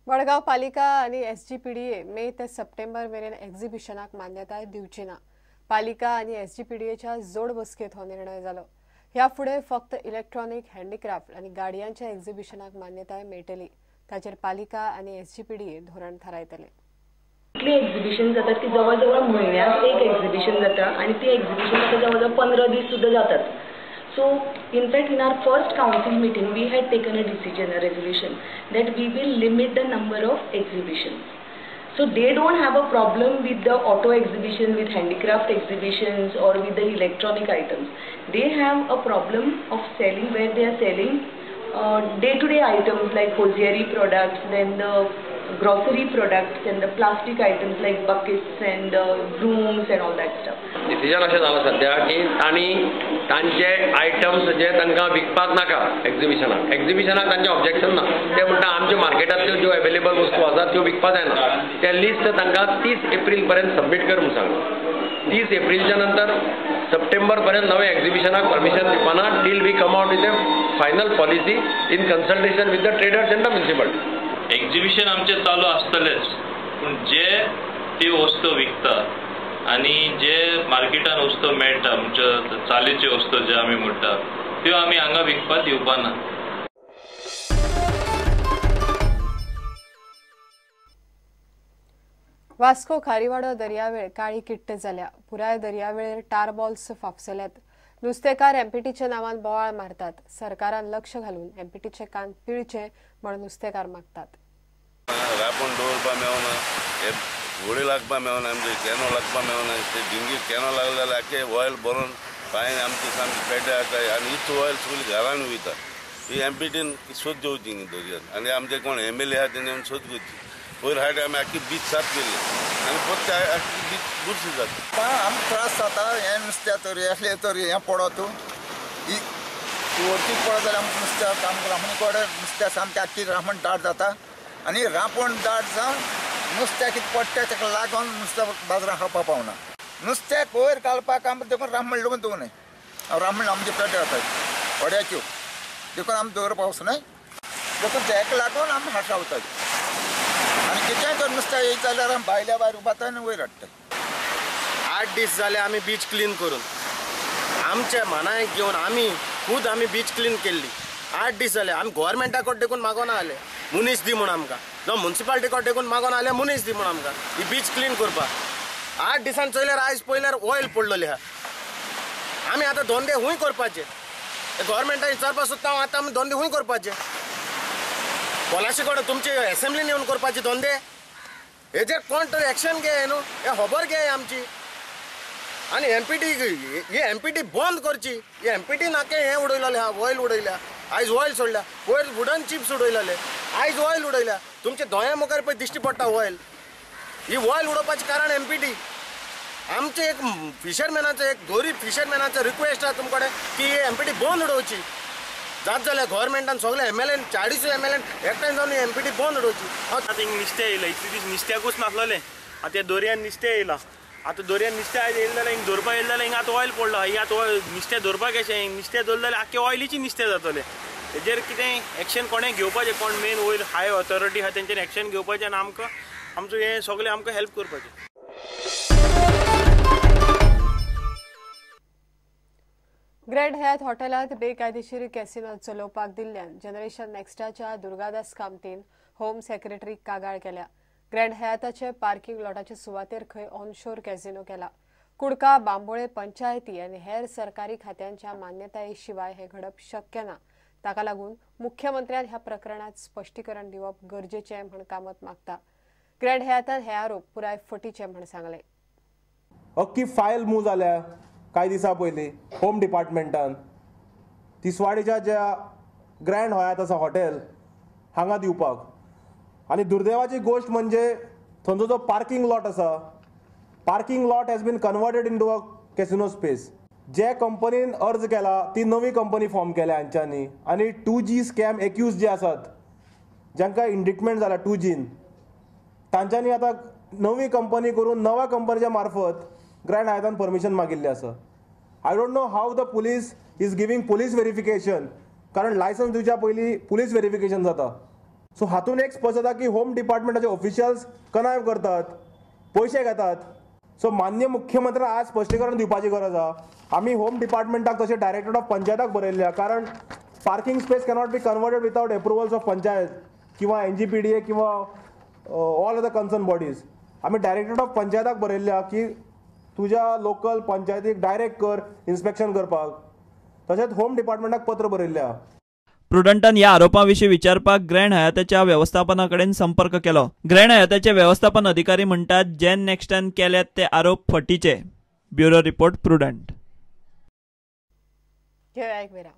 वडगाव पालिका आणि एसजीपीडीए मे ते सप्टेंबर मेरेन एक्झिबिशनाक मान्यताय दिवची ना। पालिका आणि एसजीपीडीएच्या जोड बसकेत हो निर्णय जालो। ह्या फुडें फक्त इलेक्ट्रॉनिक हँडीक्राफ्ट आणि गाडयांच्या एक्झिबिशनाक मान्यताय मेळटली। ताचेर पालिका आणि एसजीपीडीए धोरण थारायतले। एक्झिबिशन जातात ती जवळजवळ महिन्यात एक एक्झिबिशन जाता आणि ती एक्झिबिशन जवळजवळ 15 दिवस सुद्धा जातात। So, in fact, in our first council meeting, we had taken a decision, a resolution, that we will limit the number of exhibitions. So, they don't have a problem with the auto exhibition, with handicraft exhibitions, or with the electronic items. They have a problem of selling where they are selling day-to-day items like hosiery products, then the grocery products, and the plastic items like buckets and brooms and all that stuff. Decision अशें जालां सद्या की तांचे items जे तांकां विकपाक नाका एक्झिबिशनाक तांचें ऑब्जेक्शन ना। ते म्हणटा आमच्या मार्केटांतल्यो ज्यो अवेलेबल वस्तू आसात त्यो विकपाक जायना। ते लिस्ट तांकां 30 एप्रिल पर्यंत सबमीट कर म्हणून सांगलां। 30 एप्रिलच्या नंतर सप्टेंबर पर्यंत नवे एक्झिबिशनाक परमिशन दिवपाना till we come out with a final policy in consultation with the traders and the municipality. Exhibition आमचे चालू आसतलेच, पूण जे ती वस्तू विकतात आणि जे मार्केटान वस्तू मेळटा म्हणजे चालीचे वस्तू जे आमी म्हणटा त्यो आमी हांगा विकपाक दिवपाना। वास्को खारीवाडो दर्यावेळ काळी किट्ट जाल्या। पुराय दर्यावेळेर टारबॉल्स फाफसल्यात। नुस्तेकार एमपीटीच्या नावान बोवाळ मारतात। सरकारान लक्ष घालून एमपीटीचे कान पिळचे म्हण नुस्तेकार मागतात। रापण दवरपा मेळना, होडी लागपा मेळना, आमचे कॅनो लागपा मेळना। ते डिंगी कॅनो लागले जाल्यार आख्खे ऑयल भरून पांय आमचे सामके पेटे जाता आनी इतू ऑयल सगळी घरान वयता। ही एमपीटीन सोद घेवची दर्यांत आनी आमचे कोण एमएलए आहा तेणी येवन सोद घेवची। पयर हाट आमी आख्खी बीच साफ केली आनी फक्त आख्खी बीच बुरशी जाता। आमकां त्रास जाता हें नुस्त्या तरी येसले तरी हें पडत वरती पडत जाल्यार आमकां नुस्त्याक आमकां रामणी कडेन नुस्त्या सामकें आख्खी रामण दाट जाता आनी रापण दाट जावन नुस्त्याक कितें पडटा ताका लागून नुस्तें बाजारांत खावपा पावना। नुस्त्याक वयर घालपाक आमकां देखून रामण लागून दवरनाय। रामण आमचे पेटे जातात व्हड्याच्यो देखून आमी दवरपा वचनाय। देखून तेका लागून आमी हाट रावतात आनी कितेंय तर नुस्तें येयत जाल्यार आमी भायल्या भायर उबातात आनी वयर हाडटात। 8 दीस जाले आमी बीच क्लीन करून आमच्या मनायक घेवन आमी बीच क्लीन केल्ली। 8 दीस जाले आमी गोवोरमेंटा कडेन देखून मागोना आले मुनीस दी म्हूण आमकां, जावं म्युनिसिपालिटी कडेन देखून मागोन आले मुनीस दी म्हूण आमकां ही बीच क्लीन करपाक। 8 दिसान चयल्यार आयज पयल्यार ऑयल पडलेले आहा। आमी आतां धंदे खूंय करपाचे, गोवोरमेंटान विचारपा सोदता हांव आतां आमी धंदे खूंय करपाचे। पॉलाशी कडेन तुमचे एसेंब्लीन येवन करपाचे धंदे हेजेर कोण तरी एक्शन घे न्हू, हे खबर घे आमची। आनी एमपीटी बंद करची। हे एमपीटी नाके हें उडयलेलें आहा, ऑयल उडयल्या। आयज ऑयल सोडल्या, पयर वुडन चिप्स उडयलेले, आयज ऑयल उडयल्या। तुमचे दोळ्या मुखार पळय दिश्टी पडटा ऑयल। ही ऑयल उडोवपाचें कारण एमपीटी। आमचे एक फिशरमॅनाचो एक गरीब फिशरमॅनाचो रिक्वेस्ट आहा तुमचे कडेन की ही एमपीटी बंद उडोवची। जात जाल्यार गोवोरमेंटान सगळे एमएलए 40 एमएलए एकठांय जावन एमपीटी बंद उडोवची। आतां हिंग नुस्तें येयलां, इतले दीस नुस्त्याकूच नासलोलें, आतां त्या दर्यान नुस्तें येयलां। आतां दर्यान नुस्तें आयज येयलें जाल्यार हिंग धरपा येयलें जाल्यार हिंग आतां ऑयल पडला। ही आतां नुस्तें धरपाक कशें हिंग नुस्तें धरलें जाल्यार आख्खें ऑयलीची नुस्तें जातलें। हेजेर कितें एक्शन कोणें घेवपाचें, कोण मेन वयर हाय ऑथॉरिटी आहा तेंच्यानी एक्शन घेवपाचें आनी आमचो हें सगळें आमकां हेल्प करपाचें। ग्रँड हयात हॉटेलांत बेकायदेशीर कॅसिनो चलोवपाक दिल्ल्यान जनरेशन नेक्स्टाच्या दुर्गादास कामतीन होम सेक्रेटरीक कागाळ केल्या। ग्रँड हयाताचे पार्किंग लॉटाचे सुवातेर खंय ऑनशोर कॅसिनो केला। कुडका, बांबोळे पंचायती आनी हेर सरकारी खात्यांच्या मान्यताये शिवाय हे घडप शक्य ना। ताका लागून मुख्यमंत्र्यान ह्या प्रकरणात स्पश्टीकरण दिवप गरजेचें म्हण कामत मागता। ग्रँड हयातान हे आरोप पुराय फटीचे म्हण सांगले। अख्खी फायल मूव जाल्या कांय दिसा पयलीं होम डिपार्टमेंटान तिसवाडीच्या ज्या ग्रँड हयात आसा हॉटेल हांगा दिवपाक। आनी दुर्दैवाची गोष्ट म्हणजे थंयचो जो पार्किंग लॉट आसा, parking lot has been converted into a casino space. जे कंपनीन अर्ज केला ती नवी कंपनी फॉर्म केल्या हांच्यांनी आनी 2G स्कॅम एक्यूज जे आसात जांकां इंडिक्टमेंट जाला 2Gन तांच्यांनी आतां नवी कंपनी करून नव्या कंपनीच्या मार्फत ग्रँड हयातान परमिशन मागिल्ली आसा। I don't know how the police is giving police verification, कारण लायसन्स दिवच्या पयलीं पुलीस व्हेरिफिकेशन जाता। सो हातून एक स्पष्ट जाता की होम डिपार्टमेंटाचे ऑफिशियल्स कनाय करतात, पयशे घेतात. सो मान्य मुख्यमंत्री आज स्पश्टीकरण दिवपाची गरज आहा. आमी होम डिपार्टमेंटाक तशें डायरेक्टर ऑफ पंचायताक बरयल्ल्या, कारण parking space cannot be converted without approvals of panchayat किंवा NGPDA किंवा ऑल अदर कन्सर्न बॉडीज. आमी डायरेक्टर ऑफ पंचायताक बरयल्ल्या की तुज्या लोकल पंचायतीक डायरेक्ट कर इन्स्पेक्शन करपाक. तशेंच होम डिपार्टमेंटाक पत्र बरयल्ल्या. प्रुडंटान ह्या आरोपांविशीं विचारपाक ग्रँड हयाताच्या व्यवस्थापना कडेन संपर्क केलो. ग्रँड हयाताचे व्यवस्थापन अधिकारी म्हणटात जेन नेक्स्टान केल्यात ते आरोप फटीचे. Bureau report, prudent. घेऊया एक विराम.